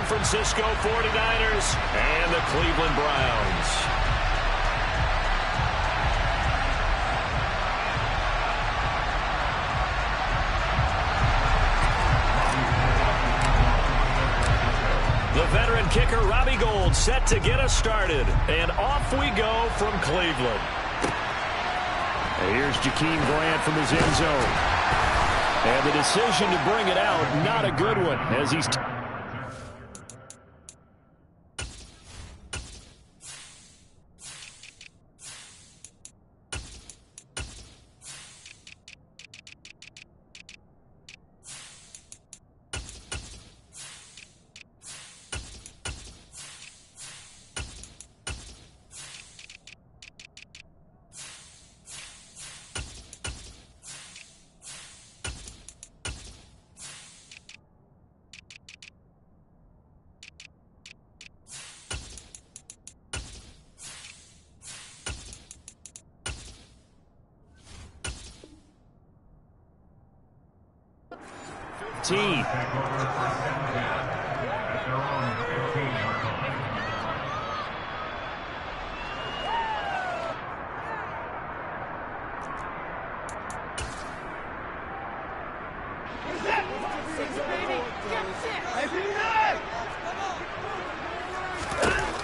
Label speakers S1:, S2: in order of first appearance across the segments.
S1: Francisco 49ers and the Cleveland Browns. The veteran kicker, Robbie Gould, set to get us started. And off we go from Cleveland. And here's Jakeem Grant from his end zone. And the decision to bring it out, not a good one, as he's...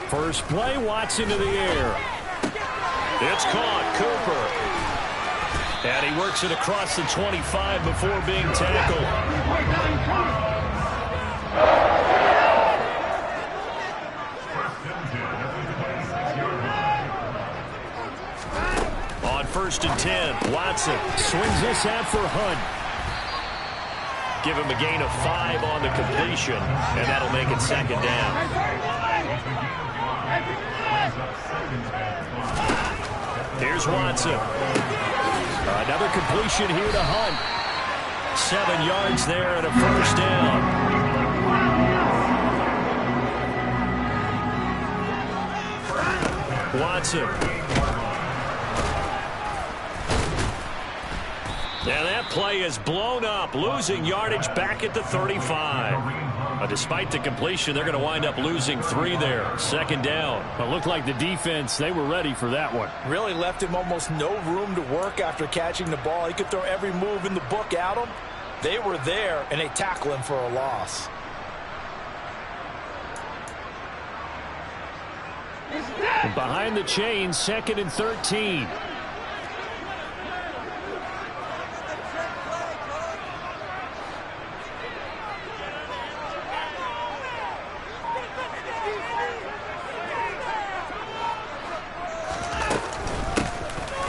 S1: First play, Watson to the air. It's caught, Cooper. And he works it across the 25 before being tackled. On 1st and 10, Watson swings this out for Hunt. Give him a gain of 5 on the completion, and that'll make it 2nd down. Here's Watson. Another completion here to Hunt. 7 yards there and a 1st down. Watson. Now that play is blown up, losing yardage back at the 35. Despite the completion, they're going to wind up losing 3 there. 2nd down.
S2: It looked like the defense, they were ready for that one.
S3: Really left him almost no room to work after catching the ball. He could throw every move in the book at him. They were there, and they tackle him for a loss.
S2: And behind the chains, 2nd and 13.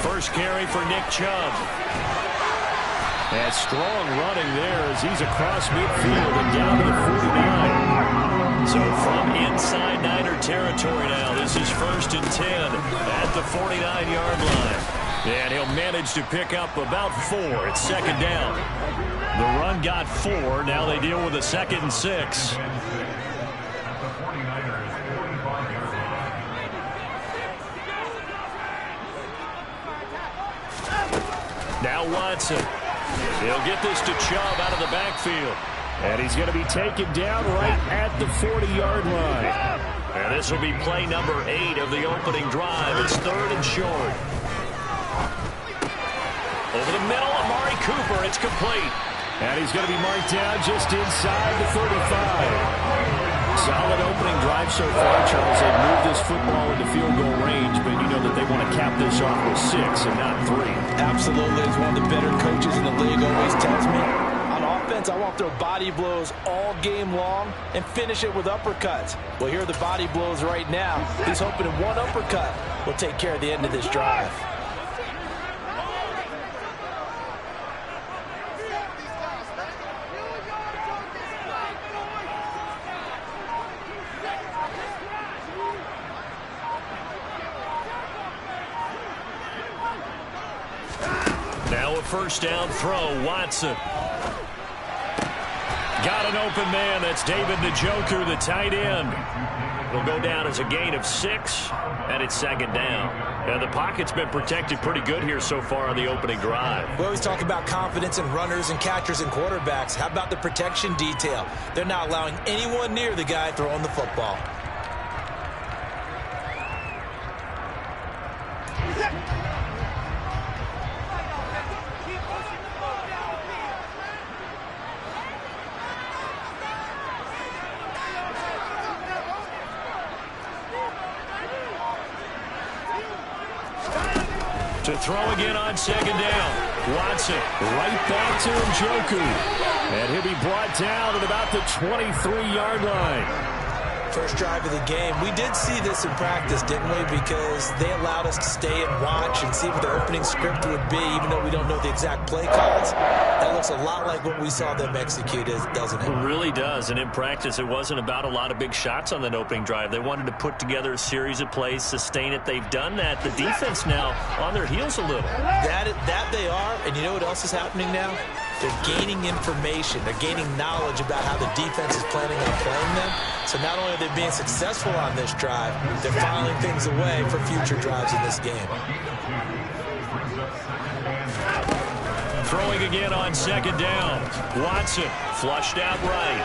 S1: First carry for Nick Chubb. And strong running there as he's across midfield and down to the 49. So from inside Niner territory now, this is 1st and 10 at the 49-yard line. And he'll manage to pick up about 4. It's 2nd down. The run got 4. Now they deal with a 2nd and 6. Now Watson. He'll get this to Chubb out of the backfield. And he's going to be taken down right at the 40-yard line. And this will be play number 8 of the opening drive. It's 3rd and short. Over the middle, Amari Cooper. It's complete.
S2: And he's going to be marked down just inside the 35. Solid opening drive so far, Charles. They've moved this football into field goal range, but you know that they want to cap this off with 6 and not 3.
S3: Absolutely. As one of the better coaches in the league always tells me, on offense, I want their body blows all game long and finish it with uppercuts. Well, here are the body blows right now. He's hoping that one uppercut will take care of the end of this drive.
S1: Now a 1st down throw, Watson. Got an open man. That's David Njoku, the tight end. It'll go down as a gain of 6, and it's second down. And the pocket's been protected pretty good here so far on the opening drive.
S3: We always talk about confidence in runners and catchers and quarterbacks. How about the protection detail? They're not allowing anyone near the guy throwing the football.
S1: To throw again on second down. Watson right back to Njoku. And he'll be brought down at about the 23-yard line.
S3: First drive of the game. We did see this in practice, didn't we? Because they allowed us to stay and watch and see what the opening script would be, even though we don't know the exact play calls. That looks a lot like what we saw them execute, doesn't it?
S1: It really does. And in practice, it wasn't about a lot of big shots on that opening drive. They wanted to put together a series of plays, sustain it. They've done that. The defense now on their heels a little.
S3: That they are. And you know what else is happening now? They're gaining information. They're gaining knowledge about how the defense is planning on playing them. So not only are they being successful on this drive, they're filing things away for future drives in this game.
S1: Throwing again on second down. Watson flushed out right.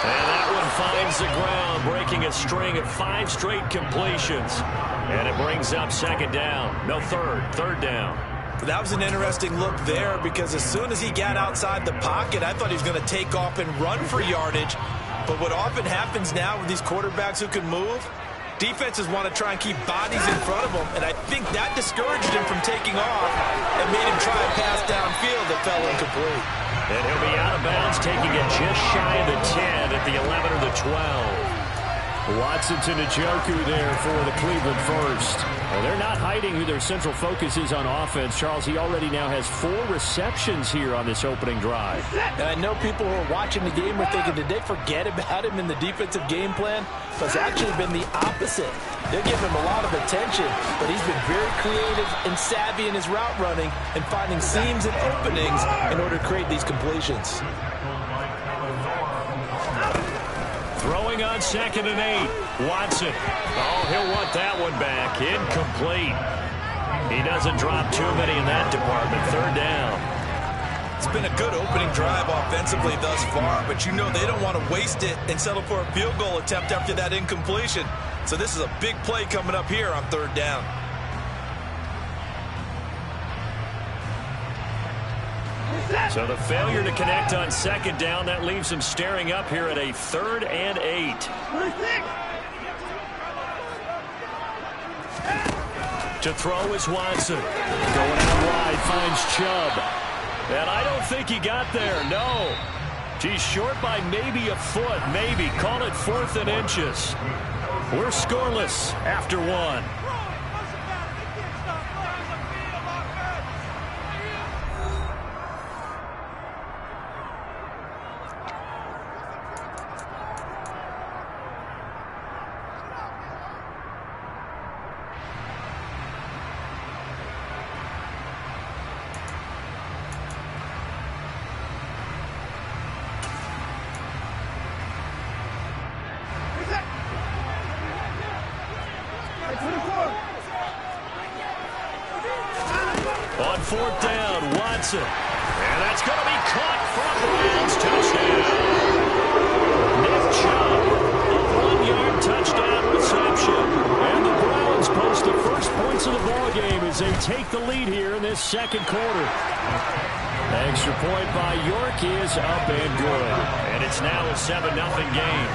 S1: And that one finds the ground, breaking a string of 5 straight completions. And it brings up second down. No, third down.
S3: That was an interesting look there because as soon as he got outside the pocket, I thought he was going to take off and run for yardage. But what often happens now with these quarterbacks who can move, defenses want to try and keep bodies in front of them, and I think that discouraged him from taking off and made him try a pass downfield that fell incomplete.
S1: And he'll be out of bounds, taking it just shy of the 10 at the 11 or the 12. Watson to Njoku there for the Cleveland first. Well, they're not hiding who their central focus is on offense. Charles, he already now has 4 receptions here on this opening drive.
S3: And I know people who are watching the game are thinking, did they forget about him in the defensive game plan? But it's actually been the opposite. They're giving him a lot of attention, but he's been very creative and savvy in his route running and finding seams and openings in order to create these completions.
S1: Throwing on second and 8. Watson. Oh, he'll want that one back. Incomplete. He doesn't drop too many in that department. Third down.
S3: It's been a good opening drive offensively thus far, but you know they don't want to waste it and settle for a field goal attempt after that incompletion. So this is a big play coming up here on third down.
S1: So the failure to connect on second down, that leaves them staring up here at a 3rd and 8. To throw is Watson. Going out wide, finds Chubb. And I don't think he got there, no. He's short by maybe a foot, maybe. Call it 4th and inches. We're scoreless after 1. On 4th down, Watson. And that's going to be caught for a Browns touchdown. Nick Chubb, a 1-yard touchdown reception. And the Browns post the first points of the ballgame as they take the lead here in this second quarter. Extra point by York is up and good. And it's now a 7-0 game.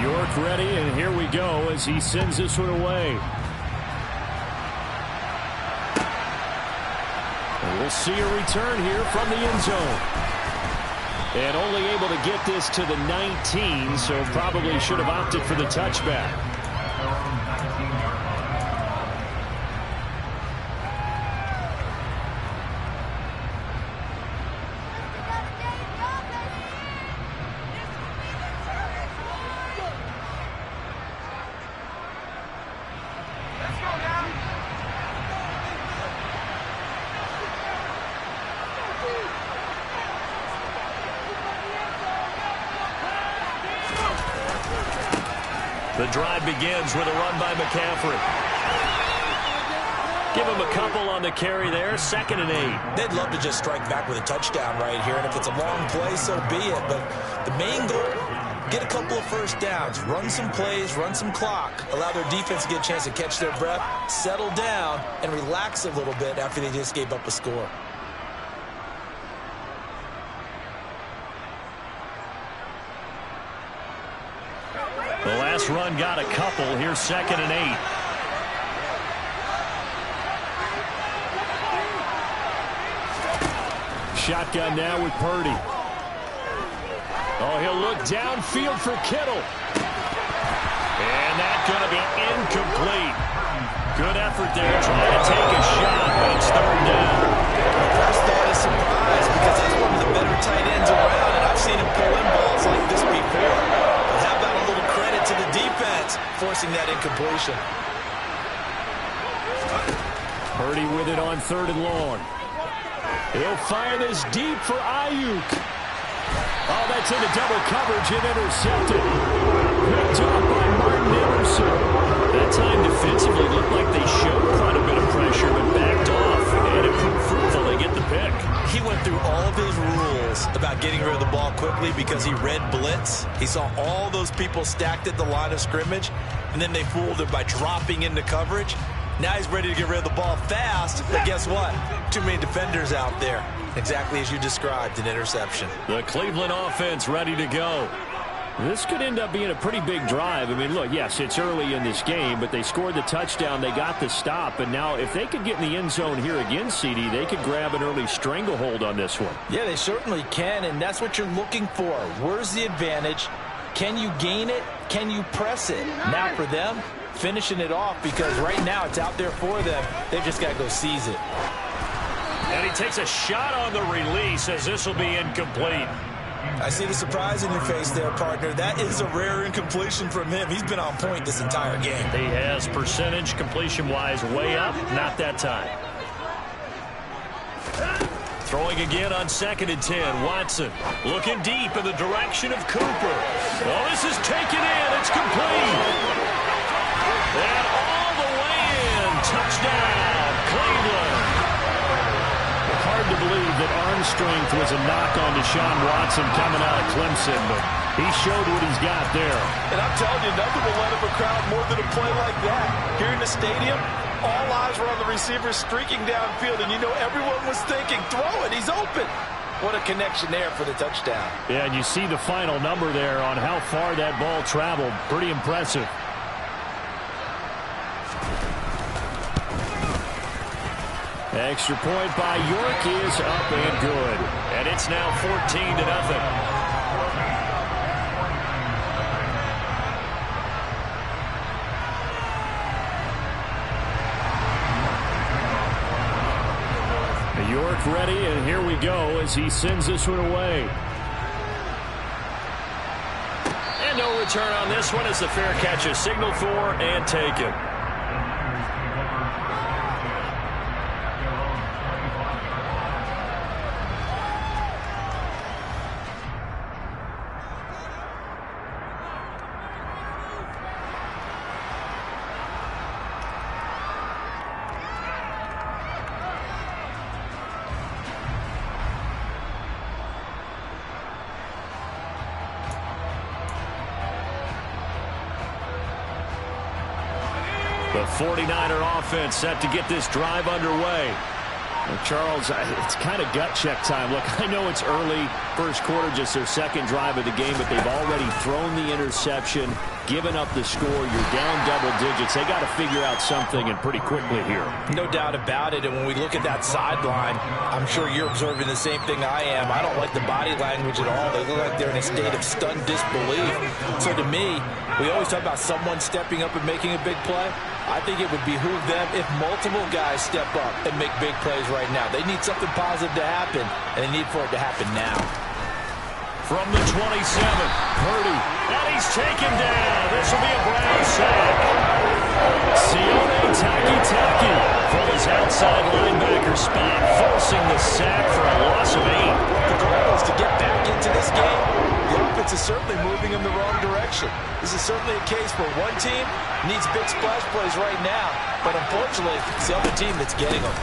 S1: York ready, and here we go as he sends this one away. And we'll see a return here from the end zone. And only able to get this to the 19, so probably should have opted for the touchback. The drive begins with a run by McCaffrey. Give him a couple on the carry there, 2nd and 8.
S3: They'd love to just strike back with a touchdown right here, and if it's a long play, so be it. But the main goal, get a couple of first downs, run some plays, run some clock, allow their defense to get a chance to catch their breath, settle down, and relax a little bit after they just gave up a score.
S1: The last run got a couple. Here's 2nd and 8. Shotgun now with Purdy. Oh, he'll look downfield for Kittle. And that's going to be incomplete. Good effort there trying to take a shot, but it's 3rd down.
S3: The first thought is surprise because that's one of the better tight ends around, and I've seen him pull in balls like this before. But how about a little credit to the defense forcing that incompletion?
S1: Purdy with it on 3rd and long. He'll fire this deep for Ayuk. Oh, that's into double coverage and intercepted. Picked off by Martin Emerson. That time defensively looked like they showed quite a bit of pressure, but backed off. And it proved fruitful. They get the pick.
S3: He went through all of his rules about getting rid of the ball quickly because he read blitz. He saw all those people stacked at the line of scrimmage, and then they fooled him by dropping into coverage. Now he's ready to get rid of the ball fast, but guess what? Too many defenders out there. Exactly as you described, an interception.
S1: The Cleveland offense ready to go. This could end up being a pretty big drive. I mean, look, yes, it's early in this game, but they scored the touchdown. They got the stop, and now if they could get in the end zone here again, CD, they could grab an early stranglehold on this one.
S3: Yeah, they certainly can, and that's what you're looking for. Where's the advantage? Can you gain it? Can you press it? Now for them, finishing it off because right now it's out there for them. They've just got to go seize it.
S1: And he takes a shot on the release as this will be incomplete.
S3: I see the surprise in your face there, partner. That is a rare incompletion from him. He's been on point this entire game.
S1: He has percentage completion-wise way up. Not that time. Throwing again on 2nd and 10. Watson looking deep in the direction of Cooper. Well, this is taken in. It's complete. And all the way in. Touchdown, Cleveland. Hard to believe that arm strength was a knock on Deshaun Watson coming out of Clemson, but he showed what he's got there.
S3: And I'm telling you, nothing will let up a crowd more than a play like that. Here in the stadium, all eyes were on the receiver streaking downfield, and you know everyone was thinking, throw it, he's open. What a connection there for the touchdown.
S1: Yeah, and you see the final number there on how far that ball traveled. Pretty impressive. Extra point by York is up and good. And it's now 14-0. York ready, and here we go as he sends this one away. And no return on this one as the fair catch is signaled for and taken. The 49er offense set to get this drive underway. Well, Charles, it's kind of gut check time. Look, I know it's early, first quarter, just their second drive of the game, but they've already thrown the interception, given up the score. You're down double digits. They got to figure out something, and pretty quickly here.
S3: No doubt about it, and when we look at that sideline, I'm sure you're observing the same thing I am. I don't like the body language at all. They look like they're in a state of stunned disbelief. So to me, we always talk about someone stepping up and making a big play. I think it would behoove them if multiple guys step up and make big plays right now. They need something positive to happen, and they need for it to happen now.
S1: From the 27, Purdy, and he's taken down. This will be a Brown sack. Sione Takitaki from his outside linebacker spot, forcing the sack for a loss of 8.
S3: The goal is to get back into this game. The offense offense is certainly moving in the wrong direction. This is certainly a case where one team needs big splash plays right now, but unfortunately, it's the other team that's getting them.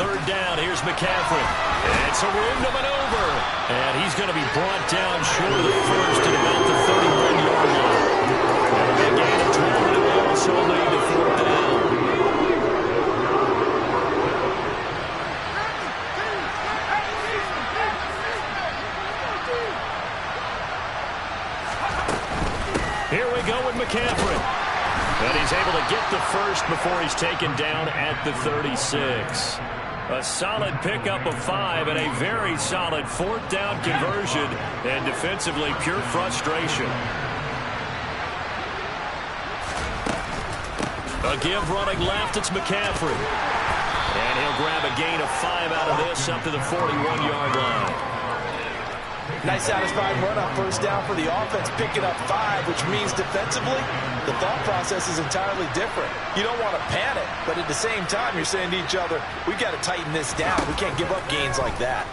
S1: Third down, here's McCaffrey. And some room to maneuver. And he's going to be brought down short of the first at about the 31-yard line. And a big gain of 12, and it will also lead to fourth down. Here we go with McCaffrey. And he's able to get the first before he's taken down at the 36. A solid pickup of 5 and a very solid fourth down conversion. And defensively, pure frustration. A give running left, it's McCaffrey. And he'll grab a gain of 5 out of this up to the 41-yard line.
S3: Nice satisfying run on first down for the offense, picking up 5, which means defensively, the thought process is entirely different. You don't want to panic, but at the same time, you're saying to each other, we've got to tighten this down. We can't give up gains like that.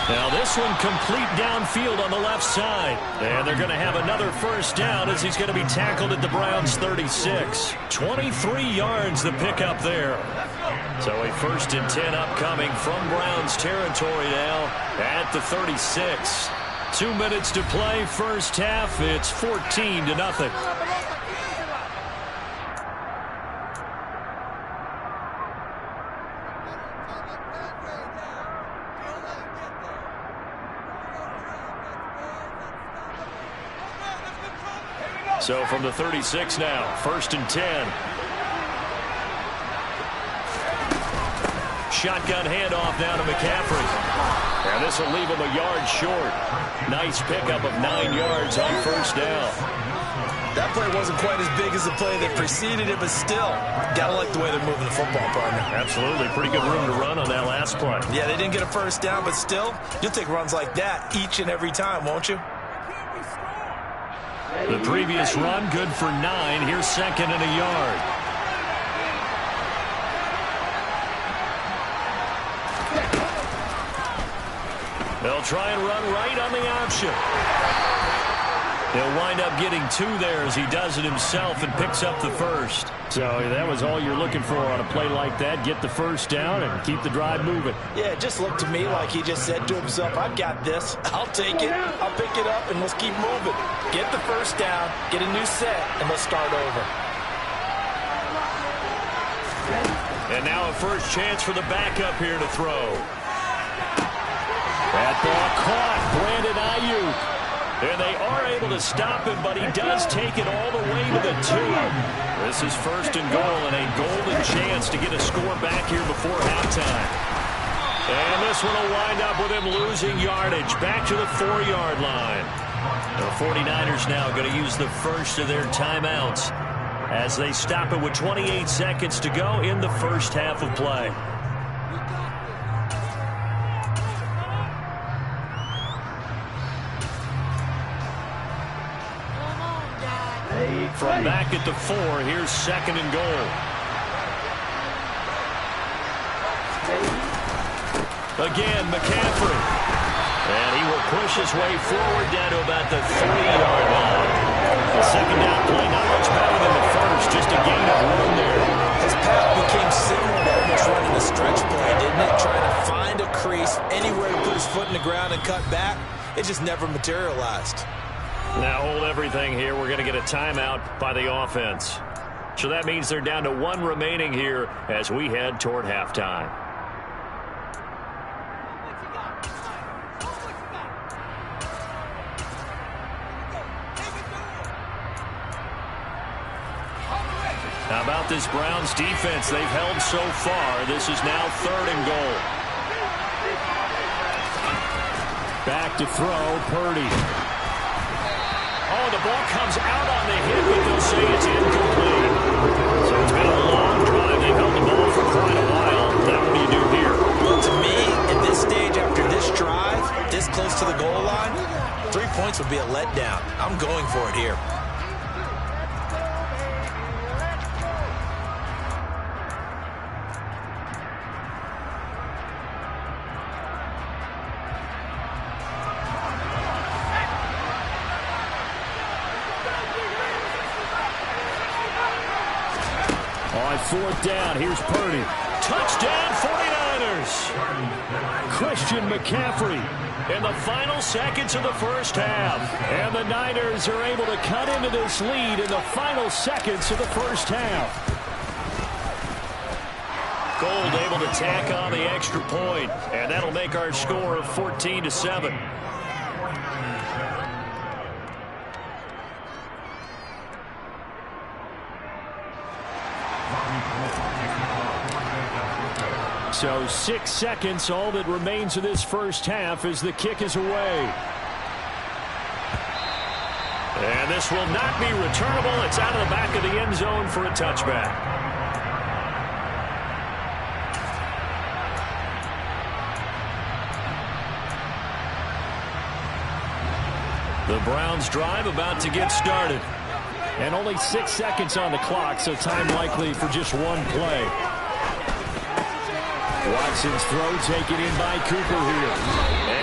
S1: Now this one complete downfield on the left side. And they're going to have another first down as he's going to be tackled at the Browns' 36. 23 yards the pickup there. So a 1st and 10 upcoming from Browns territory now at the 36. 2 minutes to play, first half. It's 14-0. So from the 36 now, 1st and 10. Shotgun handoff down to McCaffrey. And this will leave him a yard short. Nice pickup of 9 yards on first down.
S3: That play wasn't quite as big as the play that preceded it, but still, gotta like the way they're moving the football, partner.
S1: Absolutely. Pretty good room to run on that last play.
S3: Yeah, they didn't get a first down, but still, you'll take runs like that each and every time, won't you?
S1: The previous run, good for 9. Here's 2nd and a yard. They'll try and run right on the option. He'll wind up getting 2 there as he does it himself and picks up the first. So that was all you're looking for on a play like that. Get the first down and keep the drive moving.
S3: Yeah, it just looked to me like he just said to himself, I've got this. I'll take it. I'll pick it up, and let's keep moving. Get the first down, get a new set, and let's start over.
S1: And now a first chance for the backup here to throw. That ball caught. Brandon Ayuk. And they are able to stop him, but he does take it all the way to the 2. This is 1st and goal and a golden chance to get a score back here before halftime. And this one will wind up with him losing yardage back to the 4-yard line. The 49ers now going to use the first of their timeouts as they stop it with 28 seconds to go in the first half of play. From back at the 4, here's 2nd and goal. Again, McCaffrey. And he will push his way forward down to about the 3-yard line. The second down play, not much better than the first, just a gain of 1 there.
S3: His path became similar to almost running a stretch play, didn't it? Trying to find a crease, anywhere to put his foot in the ground and cut back. It just never materialized.
S1: Now hold everything here. We're going to get a timeout by the offense. So that means they're down to 1 remaining here as we head toward halftime. How about this Browns defense? They've held so far. This is now 3rd and goal. Back to throw, Purdy. Oh, the ball comes out on the hit, but they'll say it's incomplete. So it's been a long drive. They've held the ball for quite a while. Now what do you do here?
S3: Well, to me, at this stage, after this drive, this close to the goal line, 3 points would be a letdown. I'm going for it here.
S1: 4th down. Here's Purdy. Touchdown 49ers. Christian McCaffrey in the final seconds of the first half. And the Niners are able to cut into this lead in the final seconds of the first half. Gold able to tack on the extra point, and that'll make our score of 14-7. So 6 seconds, all that remains of this first half as the kick is away. And this will not be returnable. It's out of the back of the end zone for a touchback. The Browns drive about to get started. And only 6 seconds on the clock, so time likely for just one play. Watson's throw taken in by Cooper here.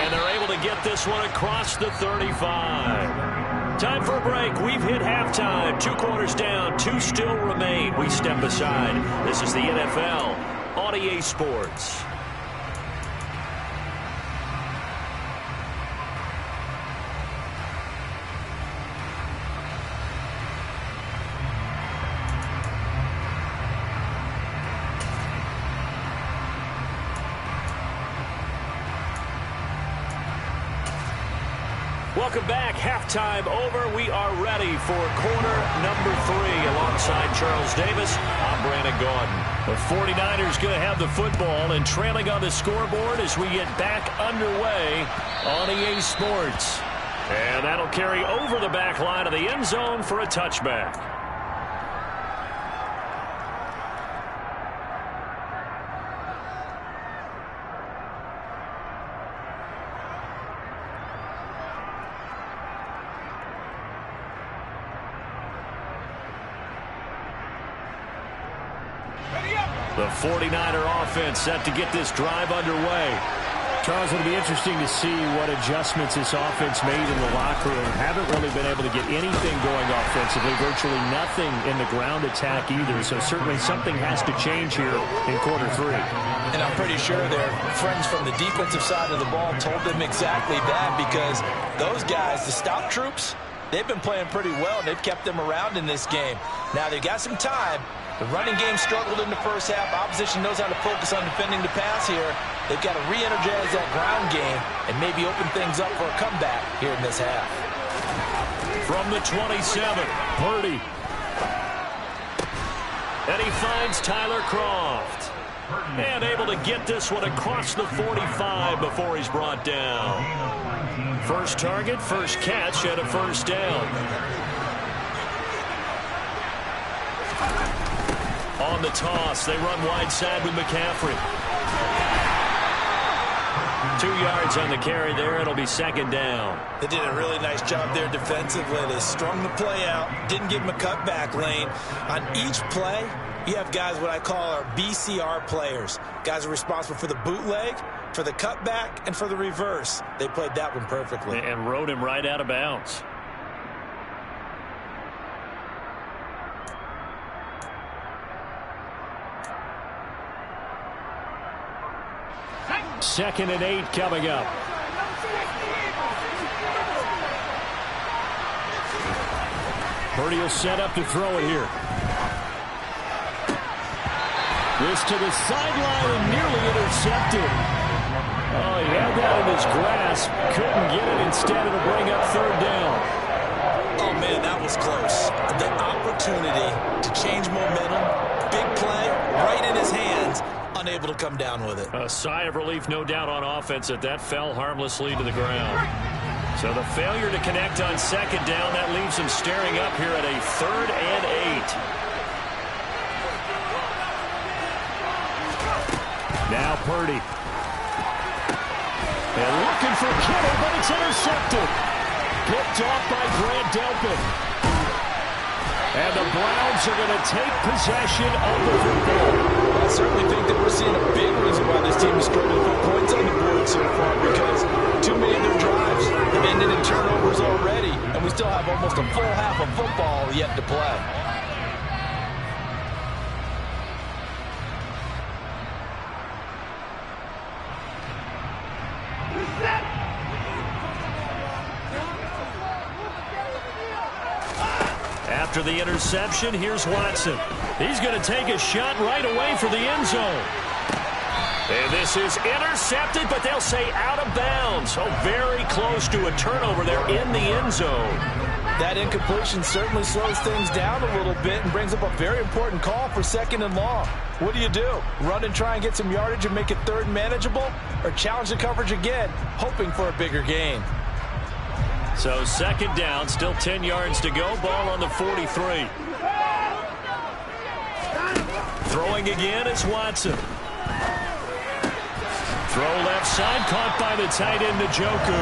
S1: And they're able to get this one across the 35. Time for a break. We've hit halftime. 2 quarters down, 2 still remain. We step aside. This is the NFL on EA Sports. Welcome back. Halftime over. We are ready for quarter number 3 alongside Charles Davis. I'm Brandon Gaudin. The 49ers going to have the football and trailing on the scoreboard as we get back underway on EA Sports. And that'll carry over the back line of the end zone for a touchback. The 49er offense set to get this drive underway. Charles, it'll be interesting to see what adjustments this offense made in the locker room. Haven't really been able to get anything going offensively, virtually nothing in the ground attack either. So certainly something has to change here in quarter 3.
S3: And I'm pretty sure their friends from the defensive side of the ball told them exactly that, because those guys, the stop troops, they've been playing pretty well, and they've kept them around in this game. Now they've got some time. The running game struggled in the first half. Opposition knows how to focus on defending the pass here. They've got to re-energize that ground game and maybe open things up for a comeback here in this half.
S1: From the 27, Purdy. And he finds Tyler Kroft. And able to get this one across the 45 before he's brought down. First target, first catch, and a first down. On the toss, they run wide side with McCaffrey. 2 yards on the carry there. It'll be second down.
S3: They did a really nice job there defensively. They strung the play out, didn't give him a cutback lane. On each play, you have guys what I call our BCR players. Guys are responsible for the bootleg, for the cutback, and for the reverse. They played that one perfectly.
S1: And rode him right out of bounds. Second and 8 coming up. Purdy will set up to throw it here. This to the sideline and nearly intercepted. Oh, he had that in his grasp. Couldn't get it. Instead, it'll bring up third down.
S3: Oh, man, that was close. The opportunity to change momentum, big play, right in his hands. Unable to come down with it.
S1: A sigh of relief, no doubt, on offense that fell harmlessly to the ground. So the failure to connect on second down, that leaves him staring up here at a 3rd and 8. Now Purdy. And looking for Kittle, but it's intercepted. Picked off by Grant Delpit. And the Browns are going to take possession of the football.
S3: I certainly think that we're seeing a big reason why this team is struggling to put points on the board so far, because too many of their drives have ended in turnovers already, and we still have almost a full half of football yet to play.
S1: After the interception, here's Watson. He's going to take a shot right away for the end zone. And this is intercepted, but they'll say out of bounds. So very close to a turnover there in the end zone.
S3: That incompletion certainly slows things down a little bit and brings up a very important call for 2nd and long. What do? Run and try and get some yardage and make it 3rd and manageable? Or challenge the coverage again, hoping for a bigger gain?
S1: So 2nd down, still 10 yards to go. Ball on the 43. Throwing again is Watson. Throw left side, caught by the tight end, Njoku.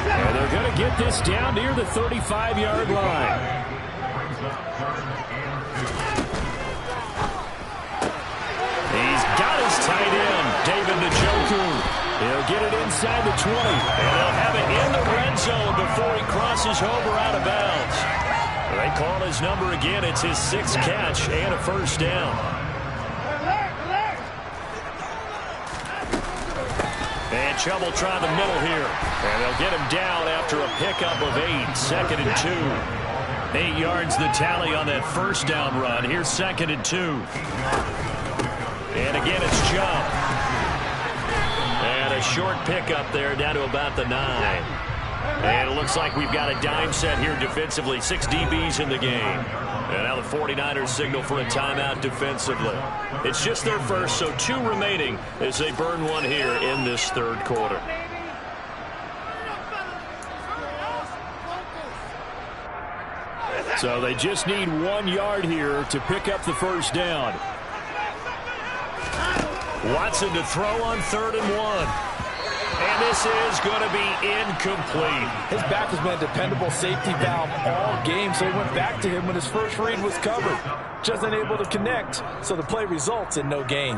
S1: And they're going to get this down near the 35-yard line. He's got his tight end, David Njoku. He'll get it inside the 20. And they'll have it in the red zone before he crosses over out of bounds. They call his number again. It's his 6th catch and a 1st down. And Chubb will try the middle here. And they'll get him down after a pickup of 8. 2nd and 2. 8 yards the tally on that 1st down run. Here's 2nd and 2. And again, it's Chubb. And a short pickup there down to about the 9. And it looks like we've got a dime set here defensively. 6 DBs in the game. And now the 49ers signal for a timeout defensively. It's just their first, so 2 remaining as they burn one here in this 3rd quarter. So they just need 1 yard here to pick up the 1st down. Watson to throw on 3rd and 1. And this is going to be incomplete.
S3: His back has been a dependable safety valve all game, so he went back to him when his first read was covered. Just unable to connect, so the play results in no gain.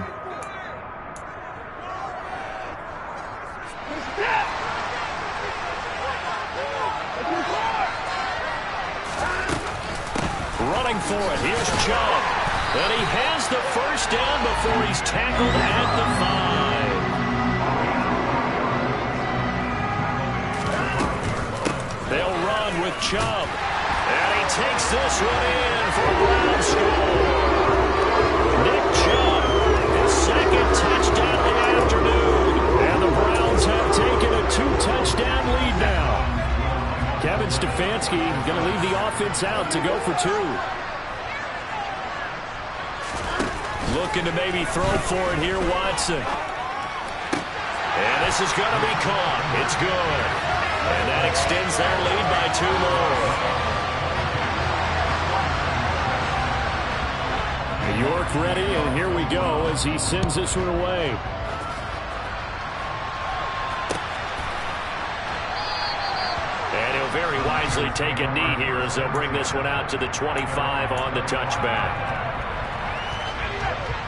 S1: Running for it, here's Chubb. And he has the 1st down before he's tackled at the 5. They'll run with Chubb. And he takes this one in for a Brown score. Nick Chubb, his 2nd touchdown of the afternoon. And the Browns have taken a 2-touchdown lead now. Kevin Stefanski going to leave the offense out to go for 2. Looking to maybe throw for it here, Watson. And this is going to be caught. It's good. And that extends their lead by 2 more. York ready, and here we go as he sends this one away. And he'll very wisely take a knee here as they'll bring this one out to the 25 on the touchback.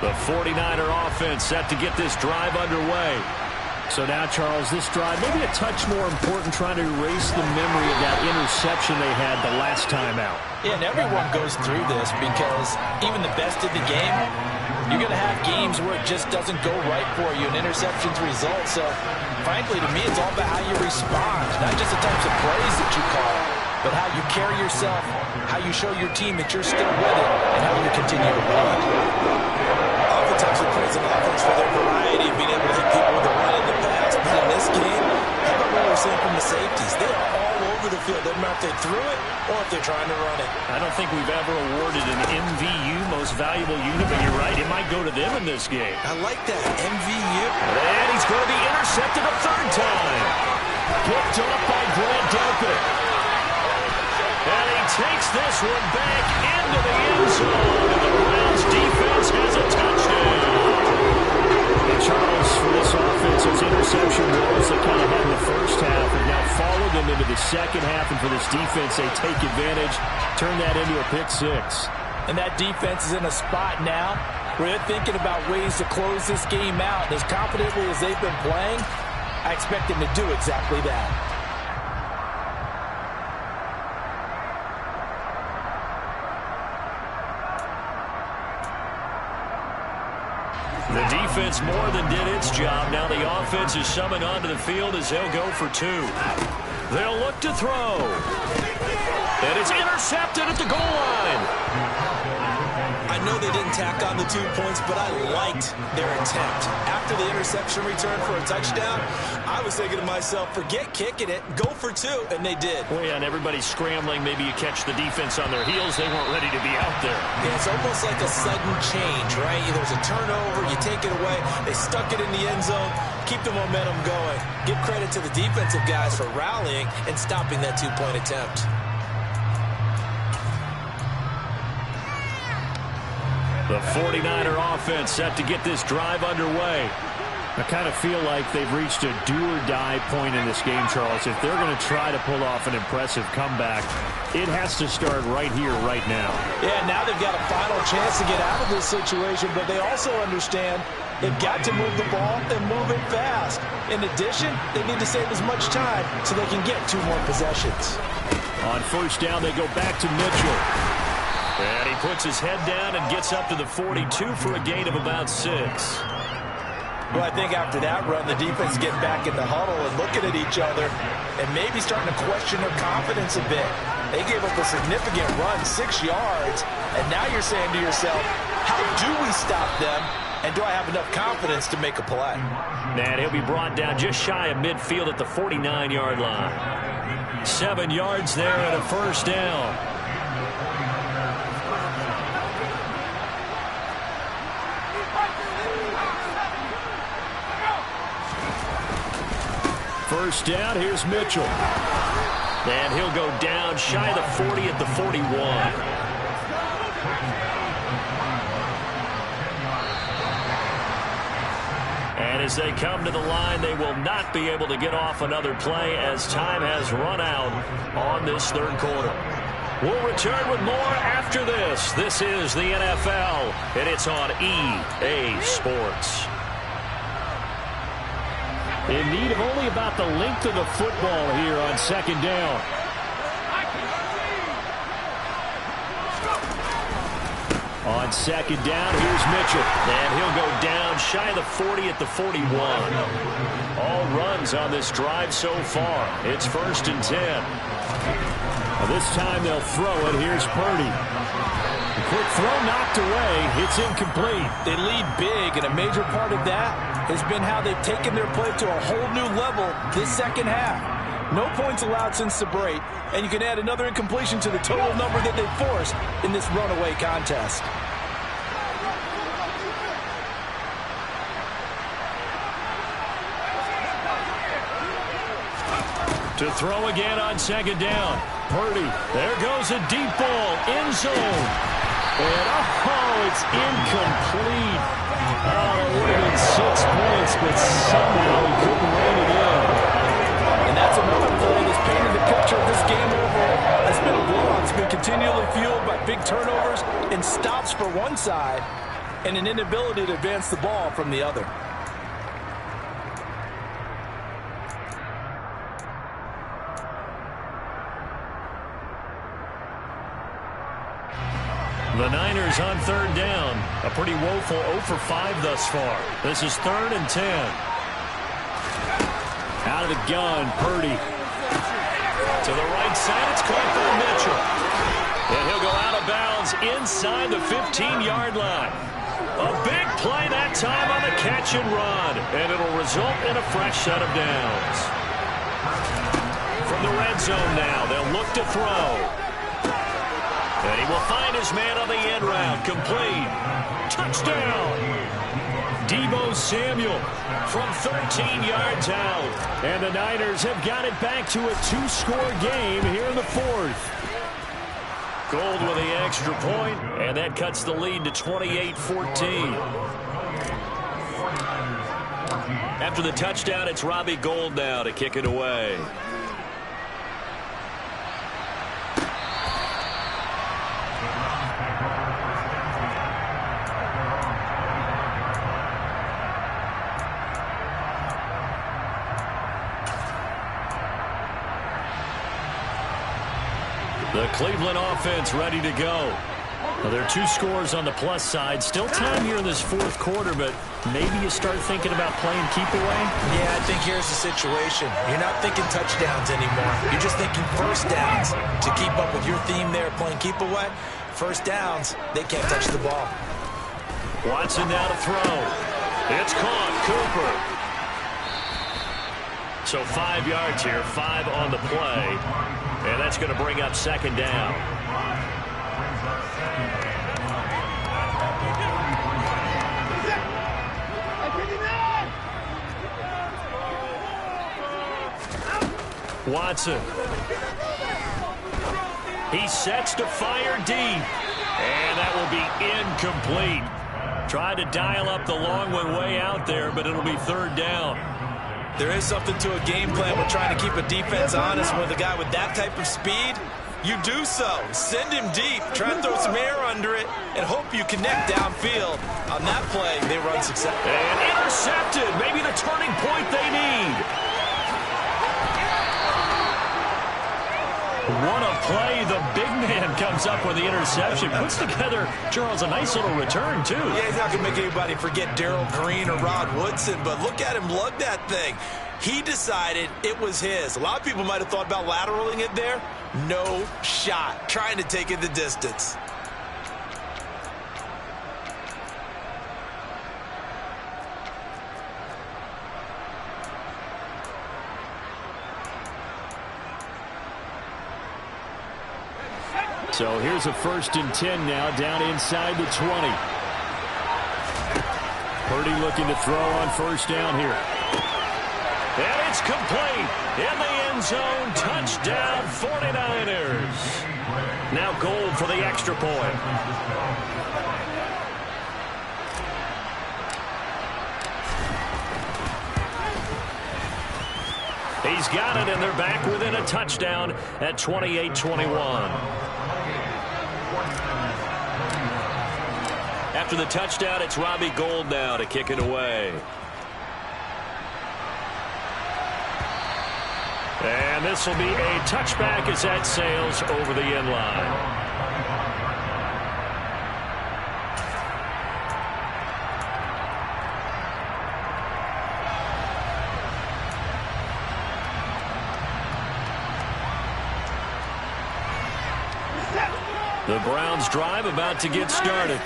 S1: The 49er offense set to get this drive underway. So now, Charles, this drive maybe a touch more important, trying to erase the memory of that interception they had the last time out.
S3: Yeah, and everyone goes through this because even the best in the game, you're going to have games where it just doesn't go right for you, and interceptions result. So, frankly, to me, it's all about how you respond, not just the types of plays that you call, but how you carry yourself, how you show your team that you're still with it, and how you continue to run. Oftentimes, we praise an offense for their variety of being able to hit people with the run in the past. But in this game, how about what we're seeing from the safeties? They are all over the field. Doesn't matter if they threw it or if they're trying to run it.
S1: I don't think we've ever awarded an MVU, most valuable unit, but you're right, it might go to them in this game.
S3: I like that, MVU.
S1: And he's going to be intercepted a 3rd time. Picked off by Grant Delpit. And he takes this one back into the end zone. And the Browns defense has a touchdown. Charles, for this offense, those interception woes they kind of had in the first half have now followed them into the second half. And for this defense, they take advantage, turn that into a pick 6.
S3: And that defense is in a spot now where they're thinking about ways to close this game out. And as confidently as they've been playing, I expect them to do exactly that.
S1: The defense more than did its job. Now the offense is summoned onto the field as they'll go for 2. They'll look to throw. And it's intercepted at the goal line.
S3: I know they didn't tack on the 2 points, but I liked their attempt. After the interception return for a touchdown, I was thinking to myself, forget kicking it, go for 2, and they did.
S1: Well, yeah, and everybody's scrambling. Maybe you catch the defense on their heels. They weren't ready to be out there.
S3: Yeah, it's almost like a sudden change, right? There's a turnover, you take it away, they stuck it in the end zone, keep the momentum going. Give credit to the defensive guys for rallying and stopping that 2-point attempt.
S1: The 49er offense set to get this drive underway. I kind of feel like they've reached a do-or-die point in this game, Charles. If they're going to try to pull off an impressive comeback, it has to start right here, right now.
S3: Yeah, now they've got a final chance to get out of this situation, but they also understand they've got to move the ball and move it fast. In addition, they need to save as much time so they can get 2 more possessions.
S1: On first down, they go back to Mitchell. And he puts his head down and gets up to the 42 for a gain of about 6.
S3: Well, I think after that run, the defense get back in the huddle and looking at each other and maybe starting to question their confidence a bit. They gave up a significant run, 6 yards, and now you're saying to yourself, how do we stop them, and do I have enough confidence to make a play?
S1: And he'll be brought down just shy of midfield at the 49-yard line. 7 yards there and a first down. First down, here's Mitchell. And he'll go down shy of the 40 at the 41. And as they come to the line, they will not be able to get off another play as time has run out on this third quarter. We'll return with more after this. This is the NFL, and it's on EA Sports. In need of only about the length of the football here on second down. On second down, here's Mitchell. And he'll go down shy of the 40 at the 41. All runs on this drive so far. It's 1st and 10. Now this time they'll throw it. Here's Purdy. The quick throw knocked away. It's incomplete.
S3: They lead big, and a major part of that has been how they've taken their play to a whole new level this second half. No points allowed since the break, and you can add another incompletion to the total number that they've forced in this runaway contest.
S1: To throw again on second down. Purdy. There goes a deep ball. End zone. And it's incomplete. Oh, it would have been 6 points, but somehow he couldn't rein it in.
S3: And that's another play that's painted the picture of this game overall. It's been a blowout. It's been continually fueled by big turnovers and stops for one side and an inability to advance the ball from the other.
S1: The Niners on third down. A pretty woeful 0 for 5 thus far. This is 3rd and 10. Out of the gun, Purdy. To the right side, it's caught by Mitchell. And he'll go out of bounds inside the 15-yard line. A big play that time on the catch and run. And it'll result in a fresh set of downs. From the red zone now, they'll look to throw. And he will find his man on the end round. Complete. Touchdown. Deebo Samuel from 13 yards out. And the Niners have got it back to a 2-score game here in the 4th. Gold with the extra point, and that cuts the lead to 28-14. After the touchdown, it's Robbie Gould now to kick it away. The Cleveland offense ready to go.
S2: Well, there are 2 scores on the plus side. Still time here in this fourth quarter, but maybe you start thinking about playing keep away?
S3: Yeah, I think here's the situation. You're not thinking touchdowns anymore. You're just thinking first downs. To keep up with your theme there, playing keep away, first downs, they can't touch the ball.
S1: Watson now to throw. It's caught. Cooper. So 5 yards here, 5 on the play. And that's going to bring up second down. Watson. He sets to fire deep. And that will be incomplete. Tried to dial up the long one way out there, but it'll be third down.
S3: There is something to a game plan with trying to keep a defense honest with a guy with that type of speed. You do so. Send him deep. Try and throw some air under it and hope you connect downfield. On that play, they run successfully.
S1: And intercepted. Maybe the turning point they need. What a play. The big man comes up with the interception. Puts together, Charles, a nice little return, too.
S3: Yeah, he's not going to make anybody forget Darrell Green or Rod Woodson, but look at him lug that thing. He decided it was his. A lot of people might have thought about lateraling it there. No shot. Trying to take it the distance.
S1: So here's a 1st and 10 now, down inside the 20. Purdy looking to throw on first down here. And it's complete. In the end zone, touchdown 49ers. Now Gold for the extra point. He's got it, and they're back within a touchdown at 28-21. After the touchdown, it's Robbie Gould now to kick it away. And this will be a touchback as that sails over the end line. The Browns drive about to get started.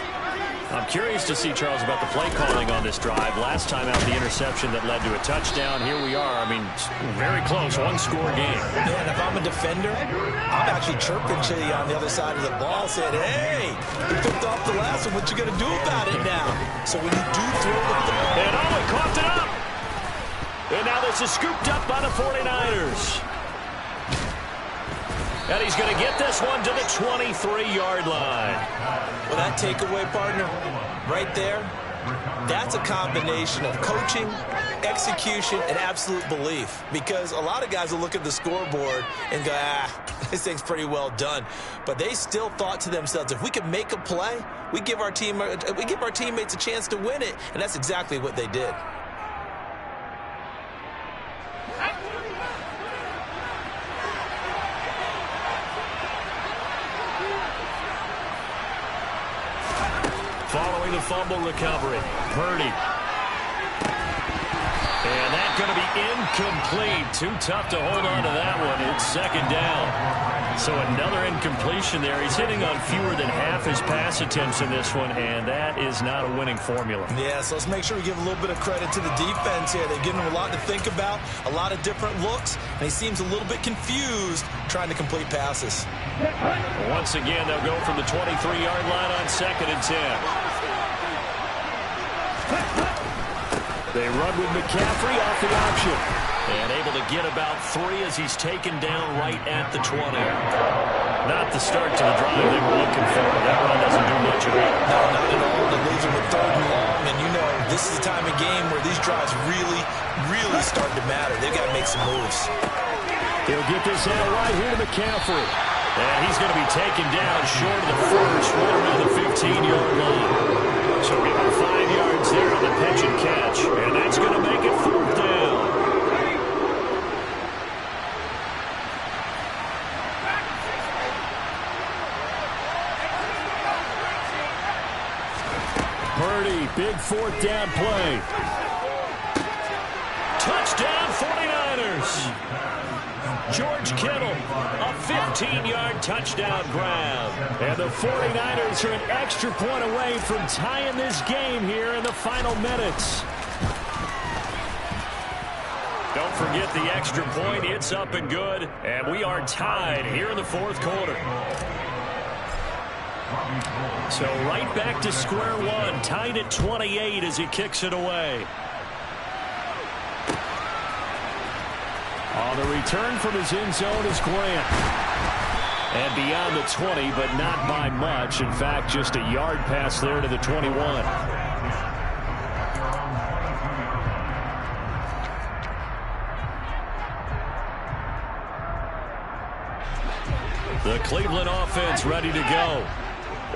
S1: I'm curious to see, Charles, about the play calling on this drive. Last time out, the interception that led to a touchdown. Here we are. I mean, very close, one-score game.
S3: Man, if I'm a defender, I'm actually chirping to you on the other side of the ball, saying, hey, you picked off the last one. What you going to do about it now? So when you do throw the ball.
S1: And he coughed it up. And now this is scooped up by the 49ers. And he's going to get this one to the 23-yard line.
S3: Well, that takeaway, partner, right there, that's a combination of coaching, execution, and absolute belief. Because a lot of guys will look at the scoreboard and go, this thing's pretty well done. But they still thought to themselves, if we can make a play, we give our teammates a chance to win it. And that's exactly what they did.
S1: Following the fumble recovery, Purdy. And that's going to be incomplete. Too tough to hold on to that one. It's second down. So another incompletion there. He's hitting on fewer than half his pass attempts in this one, and that is not a winning formula.
S3: Yeah, so let's make sure we give a little bit of credit to the defense here. They've given him a lot to think about, a lot of different looks, and he seems a little bit confused trying to complete passes.
S1: Once again, they'll go from the 23-yard line on 2nd and 10. They run with McCaffrey off the option. And able to get about 3 as he's taken down right at the 20. Not the start to the drive they were looking for. That run doesn't do much of it.
S3: No, not at all. They're losing with 3rd and long. And you know, this is the time of game where these drives really start to matter. They've got to make some moves.
S1: He'll get this out right here to McCaffrey. And he's going to be taken down short of the first, right around the 15-yard line. So give him 5 yards there on the pitch and catch. And that's going to make it 4th down.
S2: down play. Touchdown 49ers. George Kittle, a 15-yard touchdown grab. And the 49ers are an extra point away from tying this game here in the final minutes. Don't forget the extra point. It's up and good. And we are tied here in the fourth quarter. So right back to square one. Tied at 28 as he kicks it away. On the return from his end zone is Grant. And beyond the 20, but not by much. In fact, just a yard pass there to the 21. The Cleveland offense ready to go.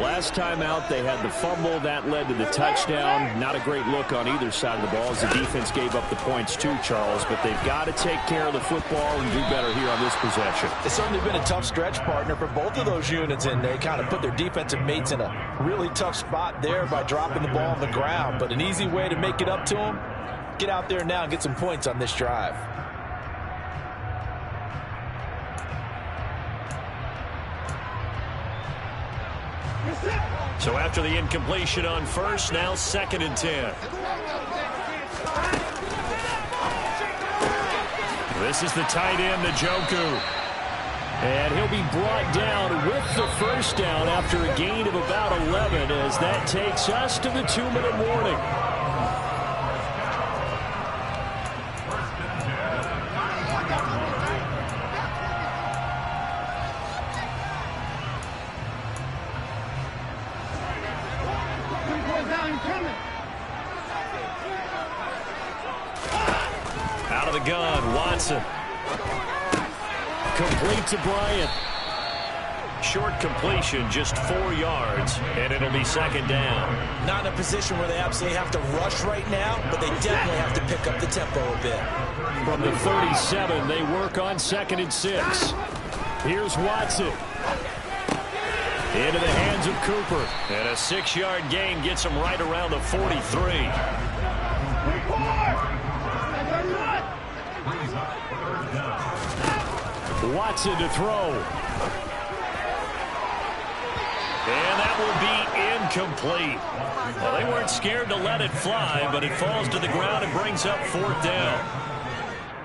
S2: Last time out, they had the fumble. That led to the touchdown. Not a great look on either side of the ball as the defense gave up the points too, Charles. But they've got to take care of the football and do better here on this possession.
S3: It's certainly been a tough stretch, partner, for both of those units, and they kind of put their defensive mates in a really tough spot there by dropping the ball on the ground. But an easy way to make it up to them, get out there now and get some points on this drive.
S2: So after the incompletion on first, now 2nd and 10. This is the tight end, Njoku. And he'll be brought down with the first down after a gain of about 11 as that takes us to the 2-minute warning. Out of the gun, Watson. Complete to Bryant. Short completion, just 4 yards, and it'll be 2nd down.
S3: Not in a position where they absolutely have to rush right now, but they definitely have to pick up the tempo a bit.
S2: From the 37, they work on 2nd and 6. Here's Watson. Into the hands of Cooper. And a 6-yard gain gets him right around the 43. Watson to throw. And that will be incomplete. Well, they weren't scared to let it fly, but it falls to the ground and brings up 4th down.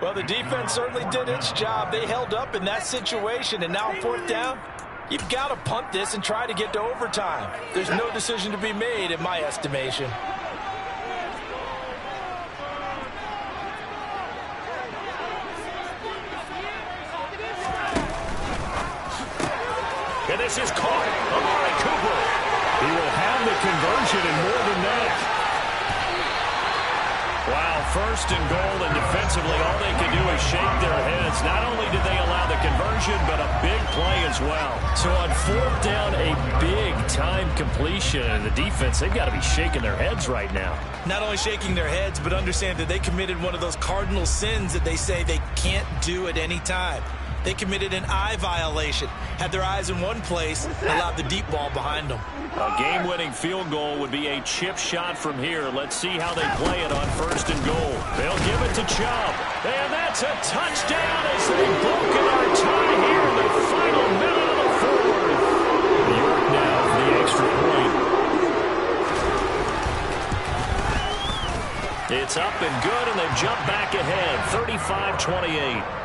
S3: Well, the defense certainly did its job. They held up in that situation, and now 4th down, you've got to punt this and try to get to overtime. There's no decision to be made in my estimation.
S2: And this is caught. Amari Cooper. He will have the conversion and more than that. Wow, 1st and goal, and defensively all they can do is shake their heads. Not only did they allow the conversion, but a big play as well. So on 4th down, a big-time completion. And the defense, they've got to be shaking their heads right now.
S3: Not only shaking their heads, but understand that they committed one of those cardinal sins that they say they can't do at any time. They committed an eye violation, had their eyes in one place, and allowed the deep ball behind them.
S2: A game-winning field goal would be a chip shot from here. Let's see how they play it on 1st and goal. They'll give it to Chubb. And that's a touchdown as they've broken our tie here in the final minute of the 4th. York now for the extra point. It's up and good, and they jump back ahead, 35-28.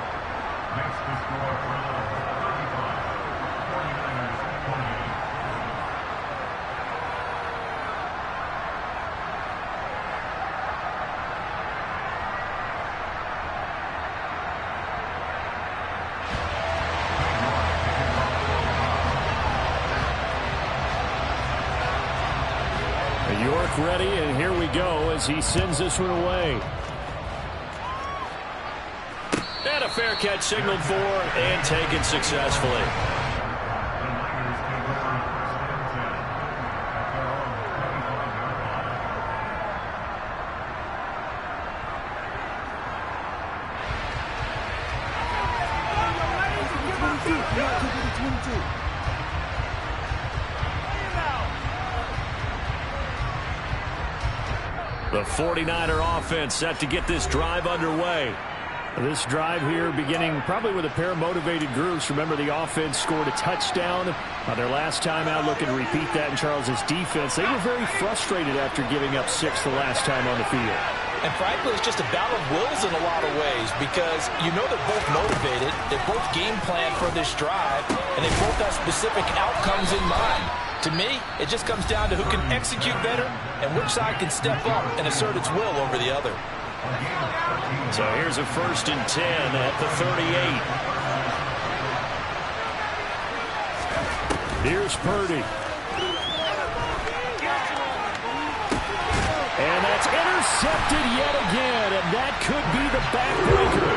S2: York ready, and here we go as he sends this one away. And a fair catch signaled for and taken successfully. The
S1: The 49er offense set to get this drive underway.
S2: This drive here beginning probably with a pair of motivated groups. Remember, the offense scored a touchdown on their last time out, looking to repeat that in Charles's defense. They were very frustrated after giving up 6 the last time on the field.
S3: And frankly, it's just a battle of wills in a lot of ways because you know they're both motivated, they're both game planned for this drive, and they both have specific outcomes in mind. To me, it just comes down to who can execute better and which side can step up and assert its will over the other.
S1: So here's a 1st and 10 at the 38.
S2: Here's Purdy. And that's intercepted yet again, and that could be the backbreaker.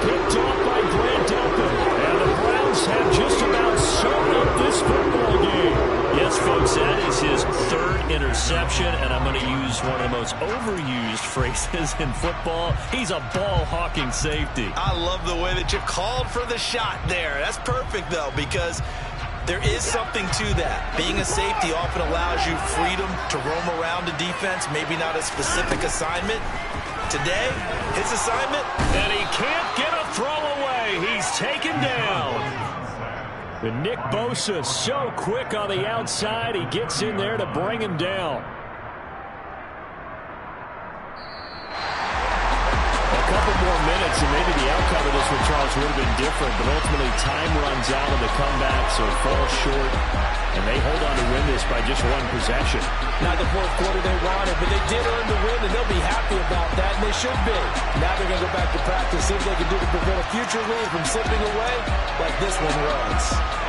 S2: Picked off by Grant Delpit. And the Browns have just about sewn up this football game.
S1: Yes, folks, that is his 3rd interception, and I'm going to use one of the most overused phrases in football. He's a ball-hawking safety.
S3: I love the way that you called for the shot there. That's perfect, though, because there is something to that. Being a safety often allows you freedom to roam around the defense, maybe not a specific assignment. Today, his assignment,
S1: and he can't get a throw away. He's taken down.
S2: And Nick Bosa so quick on the outside. He gets in there to bring him down.
S1: A couple more minutes, and maybe the outcome of this with Charles would have been different, but ultimately time runs out of the comeback, so it falls short, and they hold on to win this by just 1 possession.
S3: Not the 4th quarter they wanted, but they did earn the win, and they'll be happy about that, and they should be. Now they're going to go back to practice, see what they can do to prevent a future lead from slipping away like this one was.